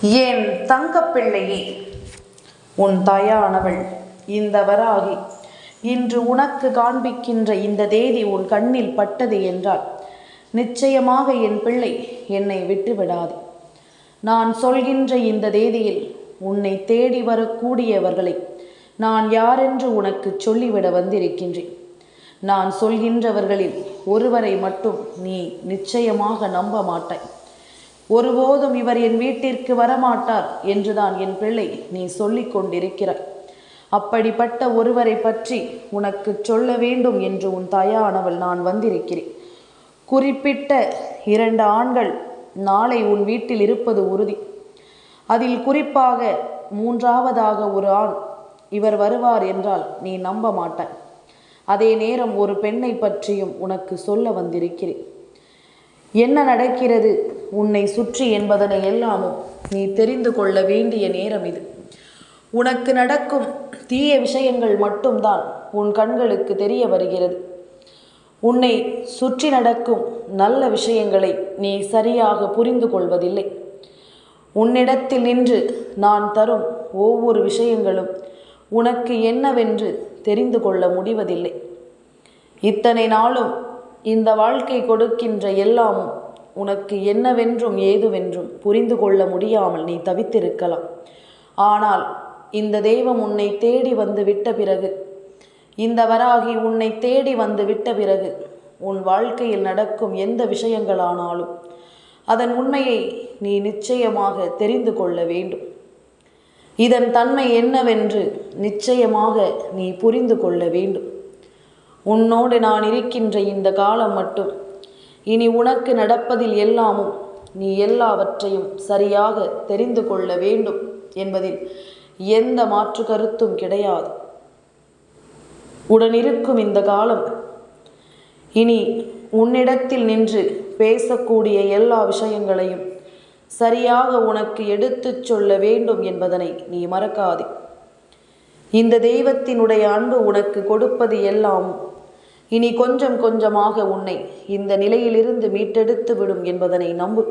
என் தங்கப்பிள்ளையே, உன் தாயானவள் இந்த வராகி இன்று உனக்கு காண்பிக்கின்ற இந்த தேதி உன் கண்ணில் பட்டது என்றால் நிச்சயமாக என் பிள்ளை என்னை விட்டுவிடாது. நான் சொல்கின்ற இந்த தேதியில் உன்னை தேடி வரக்கூடியவர்களை நான் யாரென்று உனக்கு சொல்லிவிட வந்திருக்கின்றேன். நான் சொல்கின்றவர்களில் ஒருவரை மட்டும் நீ நிச்சயமாக நம்ப மாட்டாய். ஒருபோதும் இவர் என் வீட்டிற்கு வரமாட்டார் என்றுதான் என் பிள்ளை நீ சொல்லிக் கொண்டிருக்கிறாய். அப்படிப்பட்ட ஒருவரை பற்றி உனக்கு சொல்ல வேண்டும் என்று உன் தாயானவள் நான் வந்திருக்கிறேன். குறிப்பிட்ட 2 ஆண்கள் நாளை உன் வீட்டில் இருப்பது உறுதி. அதில் குறிப்பாக 3ஆவதாக ஒரு ஆண் இவர் வருவார் என்றால் நீ நம்ப மாட்டாய். அதே நேரம் ஒரு பெண்ணை பற்றியும் உனக்கு சொல்ல வந்திருக்கிறேன். என்ன நடக்கிறது உன்னை சுற்றி என்பதனை எல்லாமும் நீ தெரிந்து கொள்ள வேண்டிய நேரம் இது. உனக்கு நடக்கும் தீய விஷயங்கள் மட்டும்தான் உன் கண்களுக்கு தெரிய வருகிறது. உன்னை சுற்றி நடக்கும் நல்ல விஷயங்களை நீ சரியாக புரிந்து கொள்வதில்லை. உன்னிடத்தில் நின்று நான் தரும் ஒவ்வொரு விஷயங்களும் உனக்கு என்னவென்று தெரிந்து கொள்ள முடிவதில்லை. இத்தனை நாளும் இந்த வாழ்க்கை கொடுக்கின்ற எல்லாமும் உனக்கு என்னவென்றும் ஏதுவென்றும் புரிந்து கொள்ள முடியாமல் நீ தவித்திருக்கலாம். ஆனால் இந்த தெய்வம் உன்னை தேடி வந்து விட்ட பிறகு, இந்த வராகி உன்னை தேடி வந்து விட்ட பிறகு உன் வாழ்க்கையில் நடக்கும் எந்த விஷயங்களானாலும் அதன் உண்மையை நீ நிச்சயமாக தெரிந்து கொள்ள வேண்டும். இதன் தன்மை என்னவென்று நிச்சயமாக நீ புரிந்து கொள்ள வேண்டும். உன்னோடு நான் இருக்கின்ற இந்த காலம் மட்டும் இனி உனக்கு நடப்பதில் எல்லாமும் நீ எல்லாவற்றையும் சரியாக தெரிந்து கொள்ள வேண்டும் என்பதில் எந்த மாற்று கருத்தும் கிடையாது. உடனிருக்கும் இந்த காலம் இனி உன்னிடத்தில் நின்று பேசக்கூடிய எல்லா விஷயங்களையும் சரியாக உனக்கு எடுத்துச் சொல்ல வேண்டும் என்பதனை நீ மறக்காதே. இந்த தெய்வத்தினுடைய அன்பு உனக்கு கொடுப்பது எல்லாம் இனி கொஞ்சம் கொஞ்சமாக உன்னை இந்த நிலையிலிருந்து மீட்டெடுத்து விடும் என்பதனை நம்பு.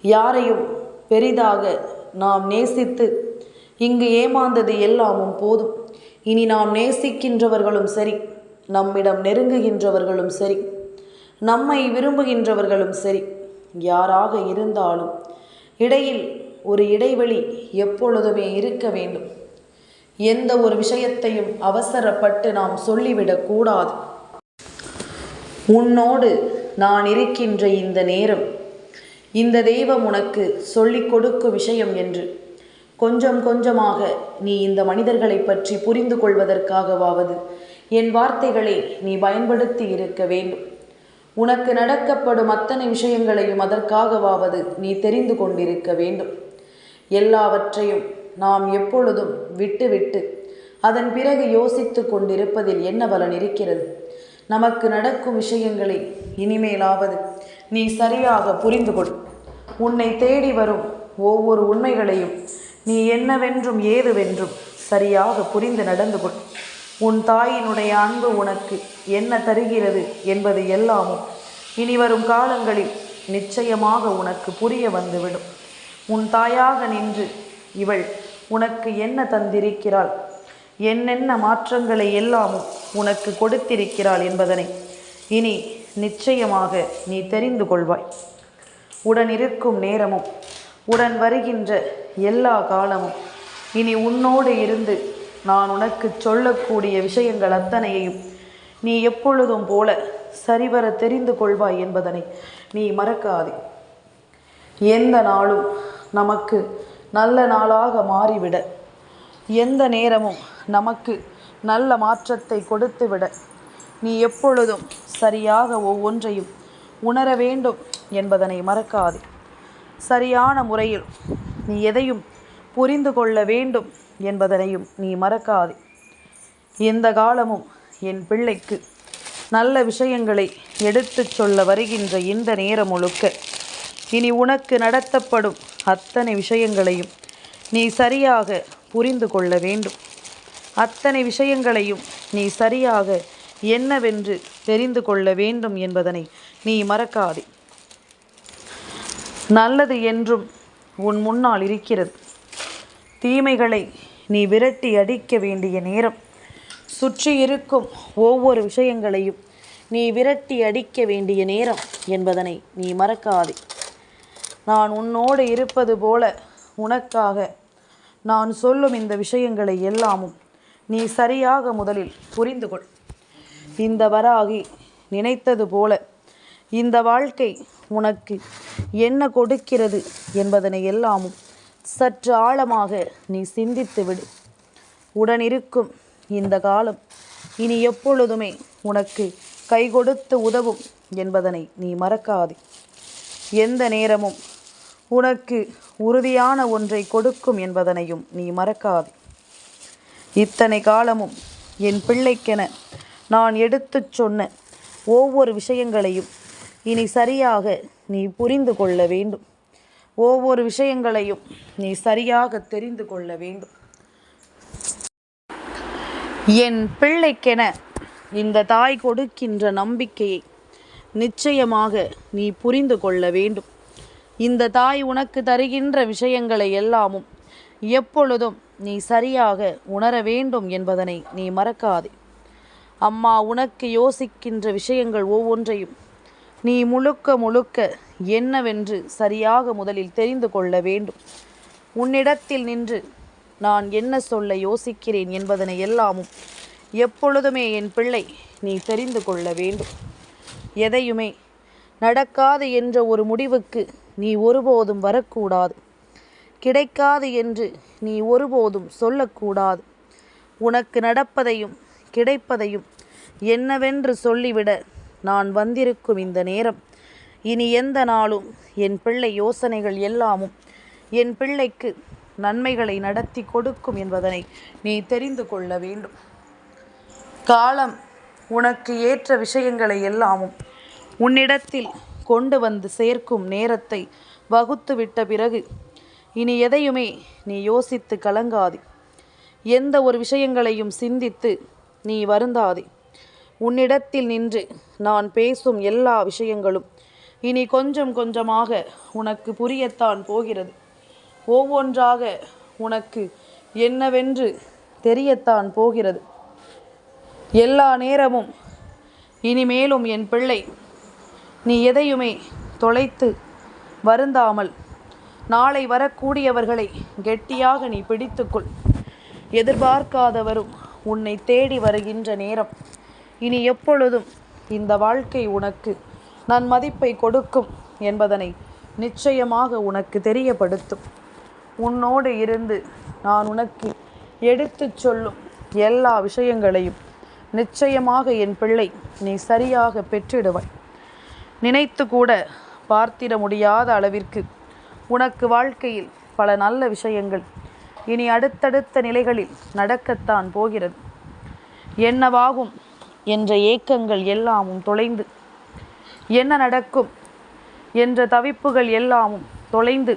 யாரையும் பெரிதாக நாம் நேசித்து இங்கு ஏமாந்தது எல்லாமும் போதும். இனி நாம் நேசிக்கின்றவர்களும் சரி, நம்மிடம் நெருங்குகின்றவர்களும் சரி, நம்மை விரும்புகின்றவர்களும் சரி, யாராக இருந்தாலும் இடையில் ஒரு இடைவெளி எப்பொழுதுமே இருக்க வேண்டும். எந்த ஒரு விஷயத்தையும் அவசரப்பட்டு நாம் சொல்லிவிடக்கூடாது. உன்னோடு நான் இருக்கின்ற இந்த நேரம் இந்த தெய்வம் உனக்கு சொல்லிக் கொடுக்கும் விஷயம் என்று கொஞ்சம் கொஞ்சமாக நீ இந்த மனிதர்களை பற்றி புரிந்து கொள்வதற்காகவாவது என் வார்த்தைகளை நீ பயன்படுத்தி இருக்க வேண்டும். உனக்கு நடக்கப்படும் அத்தனை விஷயங்களையும் அதற்காகவாவது நீ தெரிந்து கொண்டிருக்க வேண்டும். எல்லாவற்றையும் நாம் எப்பொழுதும் விட்டுவிட்டு அதன் பிறகு யோசித்து கொண்டிருப்பதில் என்ன பலன் இருக்கிறது? நமக்கு நடக்கும் விஷயங்களை இனிமேலாவது நீ சரியாக புரிந்து கொள். உன்னை தேடி வரும் ஒவ்வொரு உண்மைகளையும் நீ என்னவென்றும் ஏதுவென்றும் சரியாக புரிந்து நடந்து கொள். உன் தாயினுடைய அன்பு உனக்கு என்ன தருகிறது என்பது எல்லாமும் இனி வரும் காலங்களில் நிச்சயமாக உனக்கு புரிய வந்துவிடும். உன் தாயாக நின்று இவள் உனக்கு என்ன தந்திருக்கிறாள், என்னென்ன மாற்றங்களை எல்லாமும் உனக்கு கொடுத்திருக்கிறாள் என்பதனை இனி நிச்சயமாக நீ தெரிந்து கொள்வாய். உடன் இருக்கும் நேரமும் உடன் வருகின்ற எல்லா காலமும் இனி உன்னோடு இருந்து நான் உனக்கு சொல்லக்கூடிய விஷயங்கள் அத்தனையையும் நீ எப்பொழுதும் போல சரிவர தெரிந்து கொள்வாய் என்பதனை நீ மறக்காதே. எந்த நாளும் நமக்கு நல்ல நாளாக மாறிவிட, எந்த நேரமும் நமக்கு நல்ல மாற்றத்தை கொடுத்துவிட நீ எப்பொழுதும் சரியாக ஒவ்வொன்றையும் உணர வேண்டும் என்பதனை மறக்காதே. சரியான முறையில் நீ எதையும் புரிந்து கொள்ள வேண்டும் என்பதனையும் நீ மறக்காதே. எந்த காலமும் என் பிள்ளைக்கு நல்ல விஷயங்களை எடுத்துச் சொல்ல வருகின்ற இந்த நேரம் முழுக்க இனி உனக்கு நடத்தப்படும் அத்தனை விஷயங்களையும் நீ சரியாக புரிந்து கொள்ள வேண்டும். அத்தனை விஷயங்களையும் நீ சரியாக என்னவென்று தெரிந்து கொள்ள வேண்டும் என்பதனை நீ மறக்காதே. நல்லது என்றும் உன் முன்னால் இருக்கிறது. தீமைகளை நீ விரட்டி அடிக்க வேண்டிய நேரம். சுற்றி இருக்கும் ஒவ்வொரு விஷயங்களையும் நீ விரட்டி அடிக்க வேண்டிய நேரம் என்பதனை நீ மறக்காதே. நான் உன்னோடு இருப்பது போல உனக்காக நான் சொல்லும் இந்த விஷயங்களை எல்லாமும் நீ சரியாக முதலில் புரிந்து கொள். இந்த வராகி நினைத்தது போல இந்த வாழ்க்கை உனக்கு என்ன கொடுக்கிறது என்பதனை எல்லாமும் சற்று ஆழமாக நீ சிந்தித்து விடு. உடனிருக்கும் இந்த காலம் இனி எப்பொழுதுமே உனக்கு கை கொடுத்து உதவும் என்பதனை நீ மறக்காதே. எந்த நேரமும் உனக்கு உறுதியான ஒன்றை கொடுக்கும் என்பதனையும் நீ மறக்காதே. இத்தனை காலமும் என் பிள்ளைக்கென நான் எடுத்துச் சொன்ன ஒவ்வொரு விஷயங்களையும் இனி சரியாக நீ புரிந்து கொள்ள வேண்டும். ஒவ்வொரு விஷயங்களையும் நீ சரியாக தெரிந்து கொள்ள வேண்டும். என் பிள்ளைக்கென இந்த தாய் கொடுக்கின்ற நம்பிக்கையை நிச்சயமாக நீ புரிந்து கொள்ள வேண்டும். இந்த தாய் உனக்கு தருகின்ற விஷயங்களை எல்லாமும் எப்பொழுதும் நீ சரியாக உணர வேண்டும் என்பதனை நீ மறக்காதே. அம்மா உனக்கு யோசிக்கின்ற விஷயங்கள் ஒவ்வொன்றையும் நீ முழுக்க என்னவென்று சரியாக முதலில் தெரிந்து கொள்ள வேண்டும். உன்னிடத்தில் நின்று நான் என்ன சொல்ல யோசிக்கிறேன் என்பதனை எல்லாமும் எப்பொழுதுமே என் பிள்ளை நீ தெரிந்து கொள்ள வேண்டும். எதையுமே நடக்காது என்ற ஒரு முடிவுக்கு நீ ஒருபோதும் வரக்கூடாது. கிடைக்காது என்று நீ ஒருபோதும் சொல்லக்கூடாது. உனக்கு நடப்பதையும் கிடைப்பதையும் என்னவென்று சொல்லிவிட நான் வந்திருக்கும் இந்த நேரம் இனி எந்த நாளும் என் பிள்ளை யோசனைகள் எல்லாமும் என் பிள்ளைக்கு நன்மைகளை நடத்தி கொடுக்கும் என்பதனை நீ தெரிந்து கொள்ள வேண்டும். காலம் உனக்கு ஏற்ற விஷயங்களை எல்லாமும் உன்னிடத்தில் கொண்டு வந்து சேர்க்கும் நேரத்தை வகுத்து விட்ட பிறகு இனி எதையுமே நீ யோசித்து கலங்காதே. எந்த ஒரு விஷயங்களையும் சிந்தித்து நீ வருந்தாதே. உன்னிடத்தில் நின்று நான் பேசும் எல்லா விஷயங்களும் இனி கொஞ்சம் கொஞ்சமாக உனக்கு புரியத்தான் போகிறது. ஒவ்வொன்றாக உனக்கு என்னவென்று தெரியத்தான் போகிறது. எல்லா நேரமும் இனிமேலும் என் பிள்ளை நீ எதையுமே தொலைத்து வருந்தாமல் நாளை வரக்கூடியவர்களை கெட்டியாக நீ பிடித்துக்கொள். எதிர்பார்க்காதவரும் உன்னை தேடி வருகின்ற நேரம். இனி எப்பொழுதும் இந்த வாழ்க்கை உனக்கு நன்மதிப்பை கொடுக்கும் என்பதனை நிச்சயமாக உனக்கு தெரியப்படுத்தும். உன்னோடு இருந்து நான் உனக்கு எடுத்துச் சொல்லும் எல்லா விஷயங்களையும் நிச்சயமாக என் பிள்ளை நீ சரியாக பெற்றிடுவாய். நினைத்து கூட பார்த்திட முடியாத அளவிற்கு உனக்கு வாழ்க்கையில் பல நல்ல விஷயங்கள் இனி அடுத்தடுத்த நிலைகளில் நடக்கத்தான் போகிறது. என்னவாகும் என்ற ஏக்கங்கள் எல்லாமும் தொலைந்து, என்ன நடக்கும் என்ற தவிப்புகள் எல்லாமும் தொலைந்து,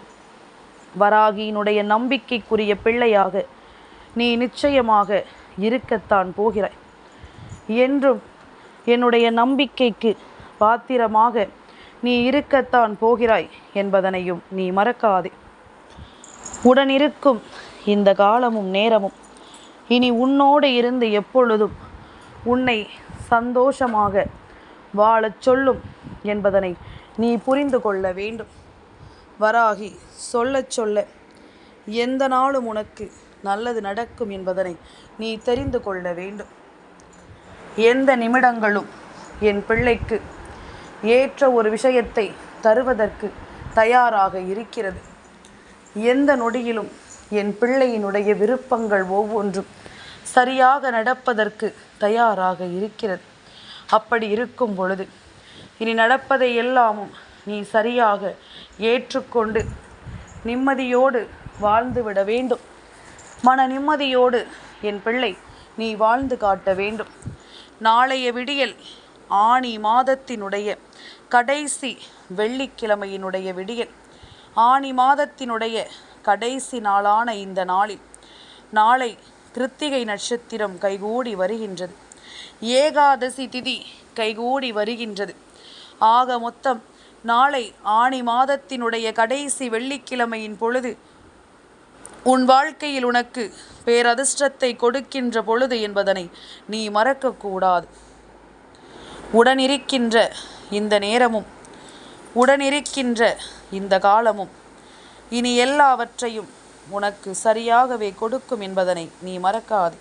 வராகியினுடைய நம்பிக்கைக்குரிய பிள்ளையாக நீ நிச்சயமாக இருக்கத்தான் போகிறாய். என்றும் என்னுடைய நம்பிக்கைக்கு பாத்திரமாக நீ இருக்கத்தான் போகிறாய் என்பதனையும் நீ மறக்காதே. உடனிருக்கும் இந்த காலமும் நேரமும் இனி உன்னோடு இருந்து எப்பொழுதும் உன்னை சந்தோஷமாக வாழச் சொல்லும் என்பதனை நீ புரிந்து கொள்ள வேண்டும். வராகி சொல்ல எந்த நாளும் உனக்கு நல்லது நடக்கும் என்பதனை நீ தெரிந்து கொள்ள வேண்டும். எந்த நிமிடங்களும் என் பிள்ளைக்கு ஏற்ற ஒரு விஷயத்தை தருவதற்கு தயாராக இருக்கிறது. எந்த நொடியிலும் என் பிள்ளையினுடைய விருப்பங்கள் ஒவ்வொன்றும் சரியாக நடப்பதற்கு தயாராக இருக்கிறது. அப்படி இருக்கும் பொழுது இனி நடப்பதை எல்லாமும் நீ சரியாக ஏற்றுக்கொண்டு நிம்மதியோடு வாழ்ந்துவிட வேண்டும். மன நிம்மதியோடு என் பிள்ளை நீ வாழ்ந்து காட்ட வேண்டும். நாளைய விடியல் ஆனி மாதத்தினுடைய கடைசி வெள்ளிக்கிழமையினுடைய விடியல், ஆனி மாதத்தினுடைய கடைசி நாளான இந்த நாளில் நாளை கிருத்திகை நட்சத்திரம் கைகூடி வருகின்றது. ஏகாதசி திதி கைகூடி வருகின்றது. ஆக மொத்தம் நாளை ஆனி மாதத்தினுடைய கடைசி வெள்ளிக்கிழமையின் பொழுது உன் வாழ்க்கையில் உனக்கு பேரதிர்ஷ்டத்தை கொடுக்கின்ற பொழுது என்பதனை நீ மறக்கக்கூடாது. உடனிருக்கின்ற இந்த நேரமும் உடனிருக்கின்ற இந்த காலமும் இனி எல்லாவற்றையும் உனக்கு சரியாகவே கொடுக்கும் என்பதனை நீ மறக்காது.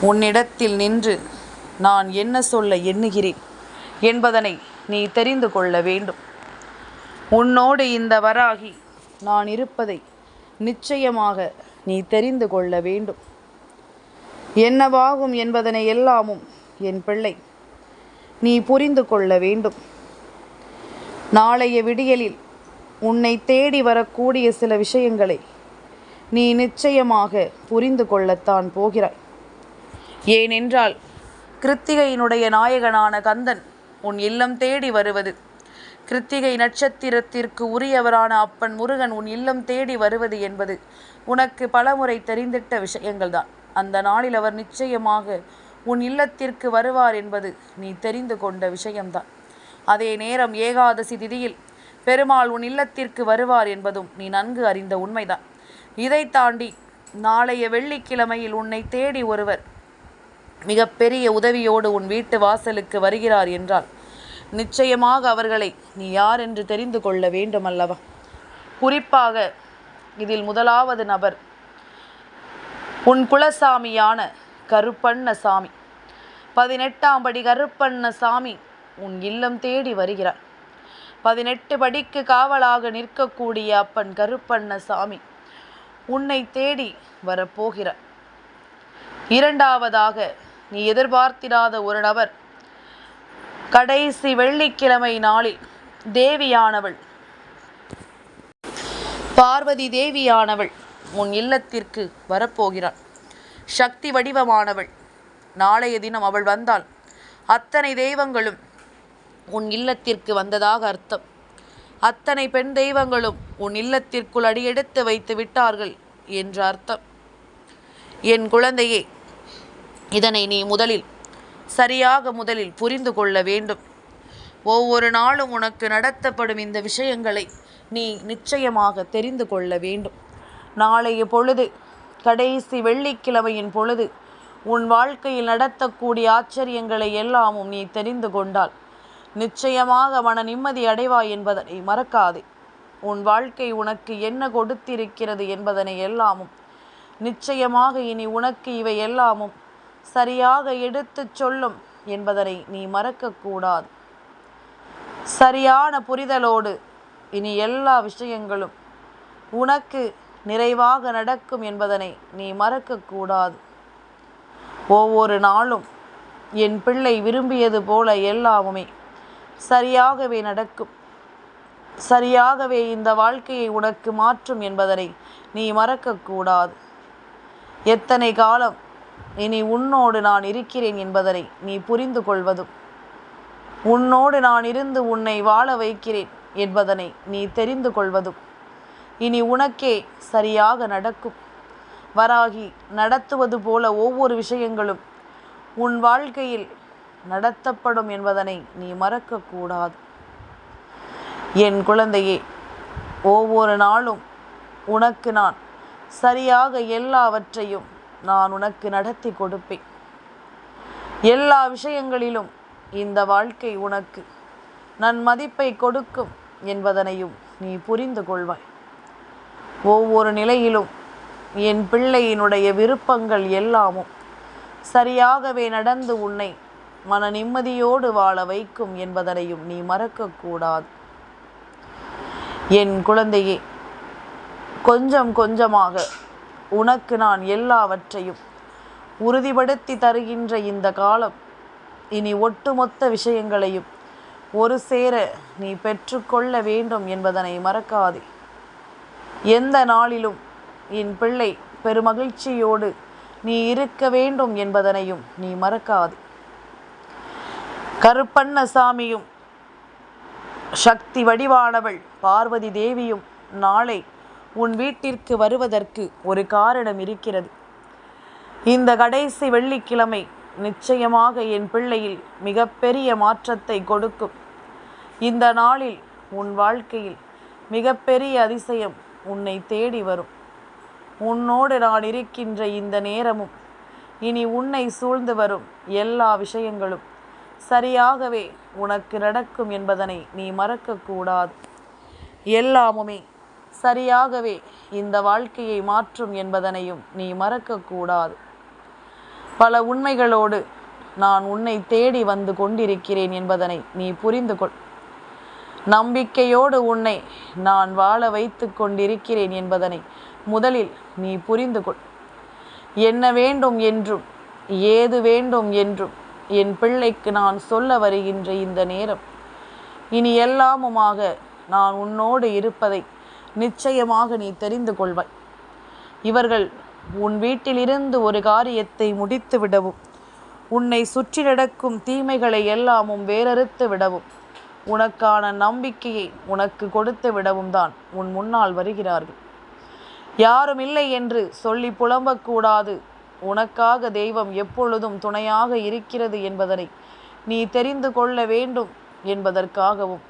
உன்னிடத்தில் நின்று நான் என்ன சொல்ல எண்ணுகிறேன் என்பதனை நீ தெரிந்து கொள்ள வேண்டும். உன்னோடு இந்த வராகி நான் இருப்பதை நிச்சயமாக நீ தெரிந்து கொள்ள வேண்டும். என்னவாகும் என்பதனை எல்லாமும் என் பிள்ளை நீ புரிந்து கொள்ள வேண்டும். நாளைய விடியலில் உன்னை தேடி வரக்கூடிய சில விஷயங்களை நீ நிச்சயமாக புரிந்து கொள்ளத்தான் போகிறாய். ஏனென்றால் கிருத்திகையினுடைய நாயகனான கந்தன் உன் இல்லம் தேடி வருவது, கிருத்திகை நட்சத்திரத்திற்கு உரியவரான அப்பன் முருகன் உன் இல்லம் தேடி வருவது என்பது உனக்கு பலமுறை தெரிந்திட்ட விஷயங்கள்தான். அந்த நாளில் அவர் நிச்சயமாக உன் இல்லத்திற்கு வருவார் என்பது நீ தெரிந்து கொண்ட விஷயம்தான். அதே நேரம் ஏகாதசி திதியில் பெருமாள் உன் இல்லத்திற்கு வருவார் என்பதும் நீ நன்கு அறிந்த உண்மைதான். இதை தாண்டி நாளைய வெள்ளிக்கிழமையில் உன்னை தேடி ஒருவர் மிகப்பெரிய உதவியோடு உன் வீட்டு வாசலுக்கு வருகிறார் என்றால் நிச்சயமாக அவர்களை நீ யார் என்று தெரிந்து கொள்ள வேண்டும் அல்லவா? குறிப்பாக இதில் முதலாவது நபர் உன் குலசாமியான கருப்பண்ண சாமி. 18ஆம் படி கருப்பண்ண சாமி உன் இல்லம் தேடி வருகிறார். 18 படிக்கு காவலாக நிற்கக்கூடிய அப்பன் கருப்பண்ண சாமி உன்னை தேடி வரப்போகிறார். இரண்டாவதாக நீ எதிர்பார்த்திராத ஒரு நபர் கடைசி வெள்ளிக்கிழமை நாளில் தேவியானவள், பார்வதி தேவியானவள் உன் இல்லத்திற்கு வரப்போகிறாள். சக்தி வடிவமானவள். நாளைய தினம் அவள் வந்தால் அத்தனை தெய்வங்களும் உன் இல்லத்திற்கு வந்ததாக அர்த்தம். அத்தனை பெண் தெய்வங்களும் உன் இல்லத்திற்குள் அடியெடுத்து வைத்து விட்டார்கள் என்ற அர்த்தம். என் குழந்தையே, இதனை நீ முதலில் புரிந்து கொள்ள வேண்டும். ஒவ்வொரு நாளும் உனக்கு நடத்தப்படும் இந்த விஷயங்களை நீ நிச்சயமாக தெரிந்து கொள்ள வேண்டும். நாளைய பொழுது கடைசி வெள்ளிக்கிழமையின் பொழுது உன் வாழ்க்கையில் நடத்தக்கூடிய ஆச்சரியங்களை எல்லாமும் நீ தெரிந்து கொண்டால் நிச்சயமாக மன நிம்மதி அடைவாய் என்பதனை மறக்காதே. உன் வாழ்க்கை உனக்கு என்ன கொடுத்திருக்கிறது என்பதனை எல்லாமும் நிச்சயமாக இனி உனக்கு இவை எல்லாமும் சரியாக எடுத்துச் சொல்லும் என்பதனை நீ மறக்கக்கூடாது. சரியான புரிதலோடு இனி எல்லா விஷயங்களும் உனக்கு நிறைவாக நடக்கும் என்பதனை நீ மறக்கக்கூடாது. ஒவ்வொரு நாளும் என் பிள்ளை விரும்பியது போல எல்லாமுமே சரியாகவே நடக்கும். சரியாகவே இந்த வாழ்க்கையை உனக்கு மாற்றும் என்பதனை நீ மறக்கக்கூடாது. எத்தனை காலம் இனி உன்னோடு நான் இருக்கிறேன் என்பதனை நீ புரிந்து கொள்வதும், உன்னோடு நான் இருந்து உன்னை வாழ வைக்கிறேன் என்பதனை நீ தெரிந்து கொள்வதும் இனி உனக்கே சரியாக நடக்கும். வராகி நடத்துவது போல ஒவ்வொரு விஷயங்களும் உன் வாழ்க்கையில் நடத்தப்படும் என்பதனை நீ மறக்கக்கூடாது. என் குழந்தையே, ஒவ்வொரு நாளும் உனக்கு நான் சரியாக எல்லாவற்றையும் நான் உனக்கு நடத்தி கொடுப்பேன். எல்லா விஷயங்களிலும் இந்த வாழ்க்கை உனக்கு நன்மதிப்பை கொடுக்கும் என்பதனையும் நீ புரிந்து கொள்வாய். ஒவ்வொரு நிலையிலும் என் பிள்ளையினுடைய விருப்பங்கள் எல்லாமும் சரியாகவே நடந்து உன்னை மன நிம்மதியோடு வாழ வைக்கும் என்பதனையும் நீ மறக்கக்கூடாது. என் குழந்தையே, கொஞ்சம் கொஞ்சமாக உனக்கு நான் எல்லாவற்றையும் உறுதிப்படுத்தி தருகின்ற இந்த காலம் இனி ஒட்டுமொத்த விஷயங்களையும் ஒரு சேர நீ பெற்றுக்கொள்ள வேண்டும் என்பதனை மறக்காதே. எந்த நாளிலும் என் பிள்ளை பெருமகிழ்ச்சியோடு நீ இருக்க வேண்டும் என்பதனையும் நீ மறக்காதே. கருப்பண்ண சாமியும் சக்தி வடிவானவள் பார்வதி தேவியும் நாளை உன் வீட்டிற்கு வருவதற்கு ஒரு காரணம் இருக்கிறது. இந்த கடைசி வெள்ளிக்கிழமை நிச்சயமாக என் பிள்ளையில் மிகப்பெரிய மாற்றத்தை கொடுக்கும். இந்த நாளில் உன் வாழ்க்கையில் மிகப்பெரிய அதிசயம் உன்னை தேடி வரும். உன்னோடு நான் இருக்கின்ற இந்த நேரமும் இனி உன்னை சூழ்ந்து வரும் எல்லா விஷயங்களும் சரியாகவே உனக்கு நடக்கும் என்பதனை நீ மறக்கக்கூடாது. எல்லாமுமே சரியாகவே இந்த வாழ்க்கையை மாற்றும் என்பதனையும் நீ மறக்கக்கூடாது. பல உண்மைகளோடு நான் உன்னை தேடி வந்து கொண்டிருக்கிறேன் என்பதனை நீ புரிந்து கொள். நம்பிக்கையோடு உன்னை நான் வாழ வைத்து கொண்டிருக்கிறேன் என்பதனை முதலில் நீ புரிந்து கொள். என்ன வேண்டும் என்றும் ஏது வேண்டும் என்றும் என் பிள்ளைக்கு நான் சொல்ல வருகின்ற இந்த நேரம் இனி எல்லாமுமாக நான் உன்னோடு இருப்பதை நிச்சயமாக நீ தெரிந்து கொள்வாய். இவர்கள் உன் வீட்டிலிருந்து ஒரு காரியத்தை முடித்து விடவும், உன்னை சுற்றி நடக்கும் தீமைகளை எல்லாமும் வேறறுத்து விடவும், உனக்கான நம்பிக்கையை உனக்கு கொடுத்து விடவும் தான் உன் முன்னால் வருகிறார்கள். யாரும் இல்லை என்று சொல்லி புலம்பக்கூடாது. உனக்காக தெய்வம் எப்பொழுதும் துணையாக இருக்கிறது என்பதனை நீ தெரிந்து கொள்ள வேண்டும் என்பதற்காகவும்,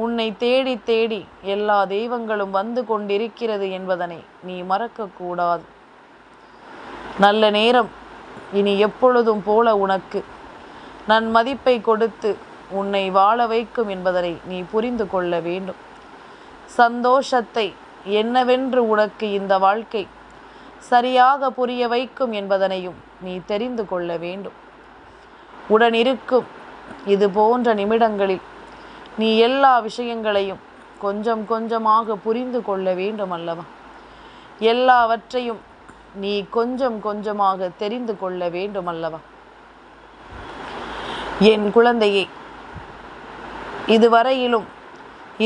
உன்னை தேடி தேடி எல்லா தெய்வங்களும் வந்து கொண்டிருக்கிறது என்பதனை நீ மறக்கக்கூடாது. நல்ல நேரம் இனி எப்பொழுதும் போல உனக்கு நன்மதிப்பை கொடுத்து உன்னை வாழ வைக்கும் என்பதனை நீ புரிந்து கொள்ள வேண்டும். சந்தோஷத்தை என்னவென்று உனக்கு இந்த வாழ்க்கை சரியாக புரிய வைக்கும் என்பதனையும் நீ தெரிந்து கொள்ள வேண்டும். உடனிருக்கும் இது போன்ற நிமிடங்களில் நீ எல்லா விஷயங்களையும் கொஞ்சம் கொஞ்சமாக புரிந்து கொள்ள வேண்டும் அல்லவா? எல்லாவற்றையும் நீ கொஞ்சம் கொஞ்சமாக தெரிந்து கொள்ள வேண்டும் அல்லவா? என் குழந்தையே, இதுவரையிலும்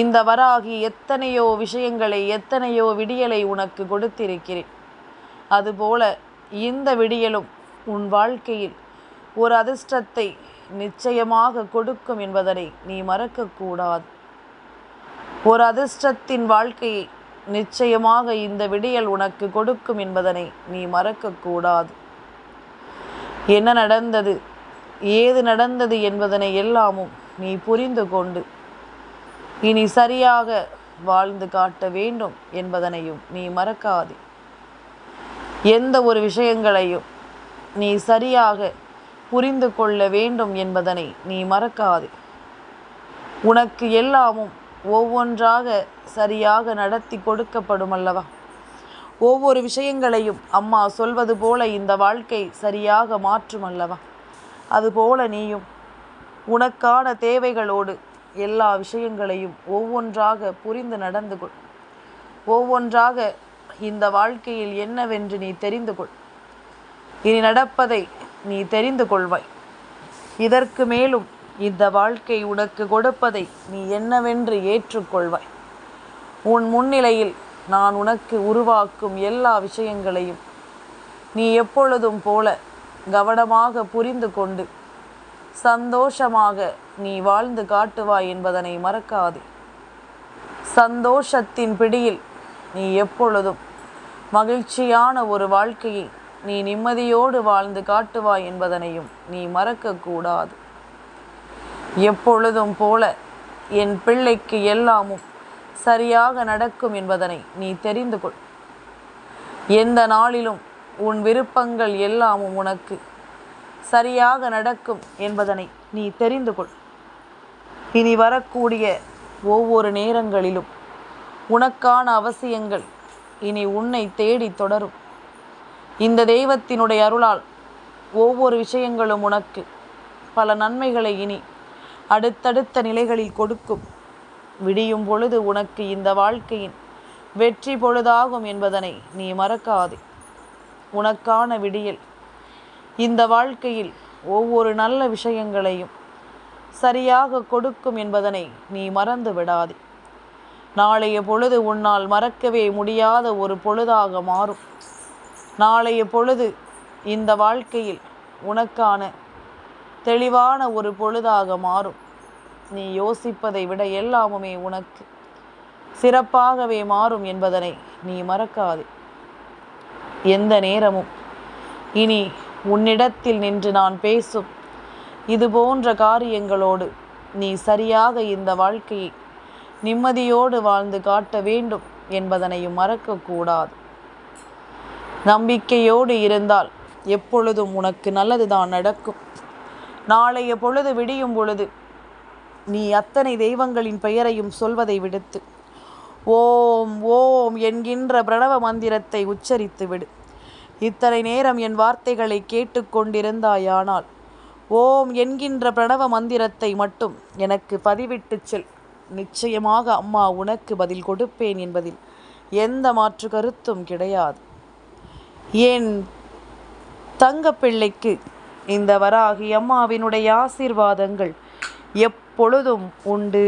இந்த வராகி எத்தனையோ விஷயங்களை, எத்தனையோ விடியலை உனக்கு கொடுத்திருக்கிறேன். அதுபோல இந்த விடியலும் உன் வாழ்க்கையில் ஒரு அதிர்ஷ்டத்தை நிச்சயமாக கொடுக்கும் என்பதனை நீ மறக்கக்கூடாது. ஒரு அதிர்ஷ்டத்தின் வாழ்க்கையை நிச்சயமாக இந்த விடியல் உனக்கு கொடுக்கும் என்பதனை நீ மறக்கக்கூடாது. என்ன நடந்தது, ஏது நடந்தது என்பதனை எல்லாமும் நீ புரிந்து கொண்டு இனி சரியாக வாழ்ந்து காட்ட வேண்டும் என்பதனையும் நீ மறக்காதே. எந்த ஒரு விஷயங்களையும் நீ சரியாக புரிந்து கொள்ள வேண்டும் என்பதனை நீ மறக்காதே. உனக்கு எல்லாமும் ஒவ்வொன்றாக சரியாக நடத்தி கொடுக்கப்படும் அல்லவா? ஒவ்வொரு விஷயங்களையும் அம்மா சொல்வது போல இந்த வாழ்க்கை சரியாக மாற்றும் அல்லவா? அதுபோல நீயும் உனக்கான தேவைகளோடு எல்லா விஷயங்களையும் ஒவ்வொன்றாக புரிந்து நடந்து கொள். ஒவ்வொன்றாக இந்த வாழ்க்கையில் என்னவென்று நீ தெரிந்து கொள். இனி நடப்பதை நீ தெரிந்து கொள்வாய். இதற்கு மேலும் இந்த வாழ்க்கை உனக்கு கொடுப்பதை நீ என்னவென்று ஏற்றுக்கொள்வாய். உன் முன்னிலையில் நான் உனக்கு உருவாக்கும் எல்லா விஷயங்களையும் நீ எப்பொழுதும் போல கவனமாக புரிந்து கொண்டு சந்தோஷமாக நீ வாழ்ந்து காட்டுவாய் என்பதனை மறக்காதே. சந்தோஷத்தின் பிடியில் நீ எப்பொழுதும் மகிழ்ச்சியான ஒரு வாழ்க்கையை நீ நிம்மதியோடு வாழ்ந்து காட்டுவாய் என்பதனையும் நீ மறக்கக்கூடாது. எப்பொழுதும் போல என் பிள்ளைக்கு எல்லாமும் சரியாக நடக்கும் என்பதனை நீ தெரிந்து கொள். எந்த நாளிலும் உன் விருப்பங்கள் எல்லாமும் உனக்கு சரியாக நடக்கும் என்பதனை நீ தெரிந்து கொள். இனி வரக்கூடிய ஒவ்வொரு நேரங்களிலும் உனக்கான அவசியங்கள் இனி உன்னை தேடி தொடரும். இந்த தெய்வத்தினுடைய அருளால் ஒவ்வொரு விஷயங்களும் உனக்கு பல நன்மைகளை இனி அடுத்தடுத்த நிலைகளில் கொடுக்கும். விடியும் பொழுது உனக்கு இந்த வாழ்க்கையின் வெற்றி பொழுதாகும் என்பதனை நீ மறக்காதே. உனக்கான விடியல் இந்த வாழ்க்கையில் ஒவ்வொரு நல்ல விஷயங்களையும் சரியாக கொடுக்கும் என்பதனை நீ மறந்து விடாதே. நாளைய பொழுது உன்னால் மறக்கவே முடியாத ஒரு பொழுதாக மாறும். நாளைய பொழுது இந்த வாழ்க்கையில் உனக்கான தெளிவான ஒரு பொழுதாக மாறும். நீ யோசிப்பதை விட எல்லாமுமே உனக்கு சிறப்பாகவே மாறும் என்பதனை நீ மறக்காதே. எந்த நேரமும் இனி உன்னிடத்தில் நின்று நான் பேசும் இது போன்ற காரியங்களோடு நீ சரியாக இந்த வாழ்க்கையை நிம்மதியோடு வாழ்ந்து காட்ட வேண்டும் என்பதனையும் மறக்கக்கூடாது. நம்பிக்கையோடு இருந்தால் எப்பொழுதும் உனக்கு நல்லதுதான் நடக்கும். நாளைய பொழுது விடியும் பொழுது நீ அத்தனை தெய்வங்களின் பெயரையும் சொல்வதை விடுத்து ஓம் ஓம் என்கின்ற பிரணவ மந்திரத்தை உச்சரித்து விடு. இத்தனை நேரம் என் வார்த்தைகளை கேட்டுக்கொண்டிருந்தாயானால் ஓம் என்கின்ற பிரணவ மந்திரத்தை மட்டும் எனக்கு பதிவிட்டு செல். நிச்சயமாக அம்மா உனக்கு பதில் கொடுப்பேன் என்பதில் எந்த மாற்று கருத்தும் கிடையாது. என் தங்கப்பிள்ளைக்கு இந்த வராகி அம்மாவினுடைய ஆசீர்வாதங்கள் எப்பொழுதும் உண்டு.